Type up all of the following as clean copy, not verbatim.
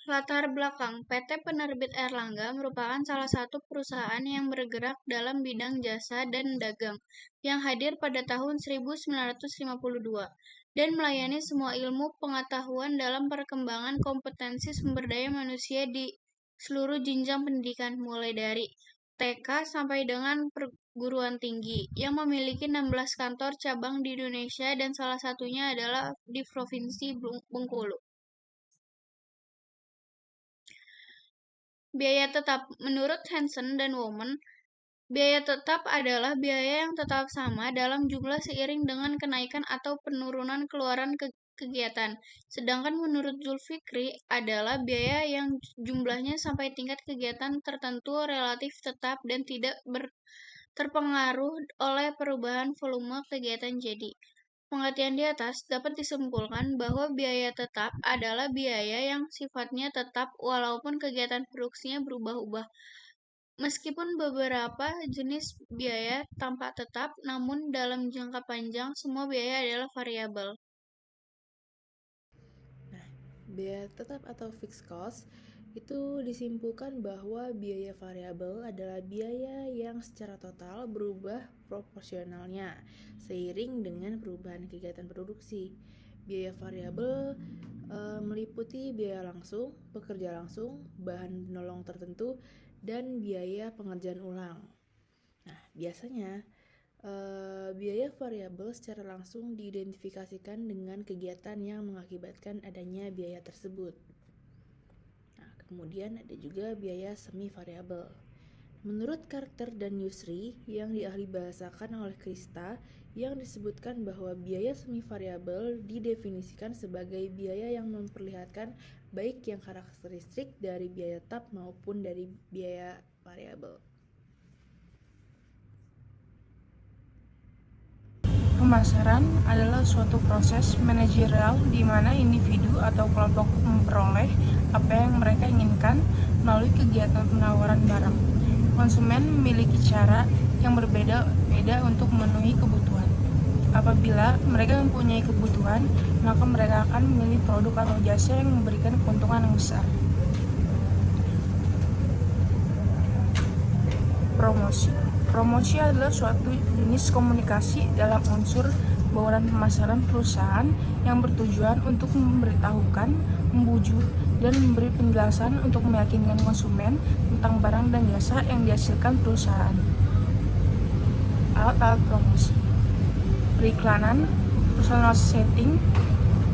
Latar belakang: PT Penerbit Erlangga merupakan salah satu perusahaan yang bergerak dalam bidang jasa dan dagang yang hadir pada tahun 1952 dan melayani semua ilmu pengetahuan dalam perkembangan kompetensi sumber daya manusia di seluruh jenjang pendidikan, mulai dari TK sampai dengan perguruan tinggi, yang memiliki 16 kantor cabang di Indonesia dan salah satunya adalah di Provinsi Bengkulu. Biaya tetap. Menurut Hansen dan Women, biaya tetap adalah biaya yang tetap sama dalam jumlah seiring dengan kenaikan atau penurunan keluaran kegiatan. Sedangkan menurut Zulfikri adalah biaya yang jumlahnya sampai tingkat kegiatan tertentu relatif tetap dan tidak terpengaruh oleh perubahan volume kegiatan. Jadi, pengertian di atas dapat disimpulkan bahwa biaya tetap adalah biaya yang sifatnya tetap walaupun kegiatan produksinya berubah-ubah. Meskipun beberapa jenis biaya tampak tetap, namun dalam jangka panjang semua biaya adalah variabel. Nah, biaya tetap atau fixed cost itu disimpulkan bahwa biaya variabel adalah biaya yang secara total berubah proporsionalnya seiring dengan perubahan kegiatan produksi. Biaya variabel meliputi biaya langsung, pekerja langsung, bahan penolong tertentu, dan biaya pengerjaan ulang. Nah, biasanya biaya variabel secara langsung diidentifikasikan dengan kegiatan yang mengakibatkan adanya biaya tersebut. Nah, kemudian ada juga biaya semi variabel. Menurut Carter dan Yusri yang diahlibahasakan oleh Krista, yang disebutkan bahwa biaya semi variabel didefinisikan sebagai biaya yang memperlihatkan baik yang karakteristik dari biaya tetap maupun dari biaya variabel. Pemasaran adalah suatu proses manajerial di mana individu atau kelompok memperoleh apa yang mereka inginkan melalui kegiatan penawaran barang. Konsumen memiliki cara yang berbeda-beda untuk memenuhi kebutuhan. Apabila mereka mempunyai kebutuhan, maka mereka akan memilih produk atau jasa yang memberikan keuntungan yang besar. Promosi adalah suatu jenis komunikasi dalam unsur bauran pemasaran perusahaan yang bertujuan untuk memberitahukan, membujuk, dan memberi penjelasan untuk meyakinkan konsumen tentang barang dan jasa yang dihasilkan perusahaan. Alat-alat promosi: periklanan, personal setting,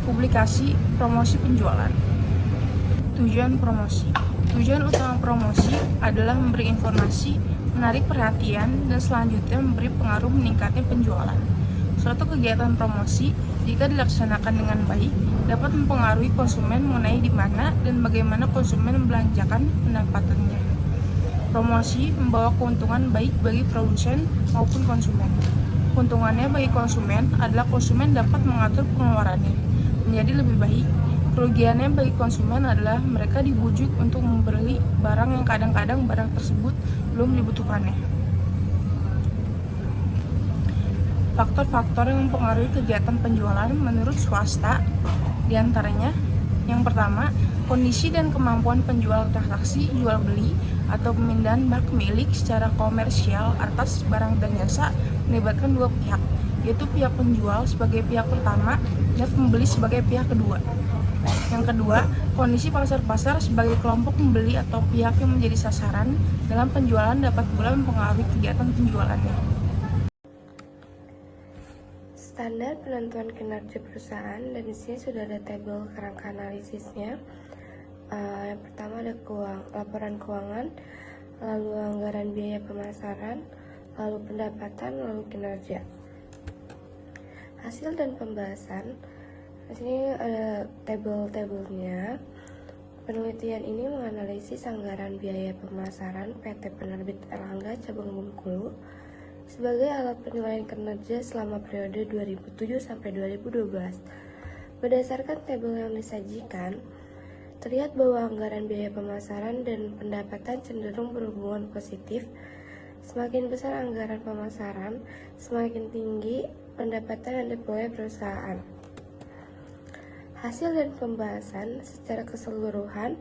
publikasi, promosi penjualan. Tujuan promosi. Tujuan utama promosi adalah memberi informasi, menarik perhatian, dan selanjutnya memberi pengaruh meningkatnya penjualan. Suatu kegiatan promosi, jika dilaksanakan dengan baik, dapat mempengaruhi konsumen mengenai di mana dan bagaimana konsumen membelanjakan pendapatannya. Promosi membawa keuntungan baik bagi produsen maupun konsumen. Keuntungannya bagi konsumen adalah konsumen dapat mengatur pengeluarannya menjadi lebih baik. Kerugiannya bagi konsumen adalah mereka dibujuk untuk membeli barang yang kadang-kadang barang tersebut belum dibutuhkannya. Faktor-faktor yang mempengaruhi kegiatan penjualan menurut swasta diantaranya: yang pertama, kondisi dan kemampuan penjual transaksi jual beli atau pemindahan hak milik secara komersial atas barang dan jasa melibatkan dua pihak, yaitu pihak penjual sebagai pihak pertama dan pembeli sebagai pihak kedua. Yang Yang kedua, kondisi pasar-pasar sebagai kelompok pembeli atau pihak yang menjadi sasaran dalam penjualan dapat pula mempengaruhi kegiatan penjualannya. Standar penentuan kinerja perusahaan, dan di sini sudah ada tabel kerangka analisisnya. Yang pertama ada laporan keuangan, lalu anggaran biaya pemasaran, lalu pendapatan, lalu kinerja. Hasil dan pembahasan. Di sini ada tabel-tabelnya. Penelitian ini menganalisis anggaran biaya pemasaran PT Penerbit Erlangga Cabang Bengkulu sebagai alat penilaian kinerja selama periode 2007 sampai 2012. Berdasarkan tabel yang disajikan, terlihat bahwa anggaran biaya pemasaran dan pendapatan cenderung berhubungan positif. Semakin besar anggaran pemasaran, semakin tinggi pendapatan yang diperoleh perusahaan. Hasil dan pembahasan secara keseluruhan,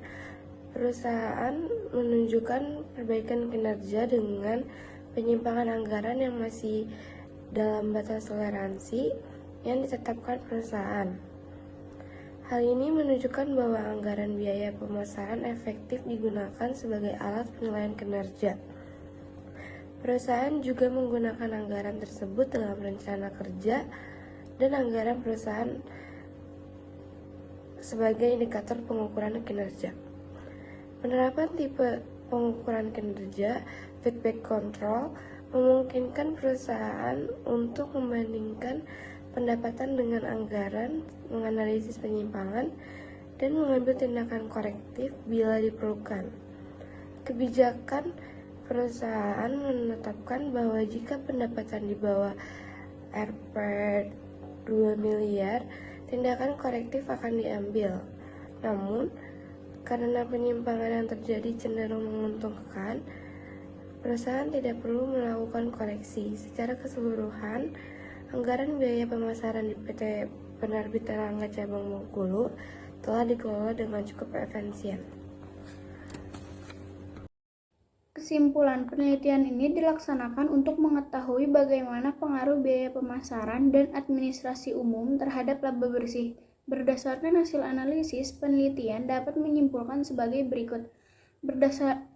perusahaan menunjukkan perbaikan kinerja dengan penyimpangan anggaran yang masih dalam batas toleransi yang ditetapkan perusahaan. Hal ini menunjukkan bahwa anggaran biaya pemasaran efektif digunakan sebagai alat penilaian kinerja. Perusahaan juga menggunakan anggaran tersebut dalam rencana kerja dan anggaran perusahaan sebagai indikator pengukuran kinerja. Penerapan tipe pengukuran kinerja feedback control memungkinkan perusahaan untuk membandingkan pendapatan dengan anggaran, menganalisis penyimpangan, dan mengambil tindakan korektif bila diperlukan. Kebijakan perusahaan menetapkan bahwa jika pendapatan di bawah Rp 2 miliar, tindakan korektif akan diambil. Namun, karena penyimpangan yang terjadi cenderung menguntungkan, perusahaan tidak perlu melakukan koreksi. Secara keseluruhan, anggaran biaya pemasaran di PT Penerbit Erlangga Cabang Bengkulu telah dikelola dengan cukup efisien. Kesimpulan penelitian ini dilaksanakan untuk mengetahui bagaimana pengaruh biaya pemasaran dan administrasi umum terhadap laba bersih. Berdasarkan hasil analisis, penelitian dapat menyimpulkan sebagai berikut.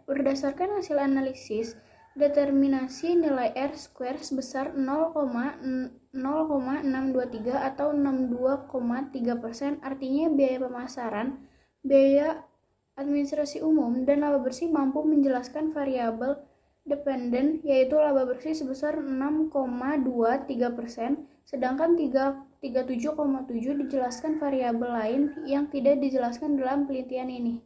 Berdasarkan hasil analisis, determinasi nilai R-square sebesar 0,0623 atau 62,3%, artinya biaya pemasaran, biaya administrasi umum, dan laba bersih mampu menjelaskan variabel dependen, yaitu laba bersih sebesar 6,23%, sedangkan 37,7% dijelaskan variabel lain yang tidak dijelaskan dalam penelitian ini.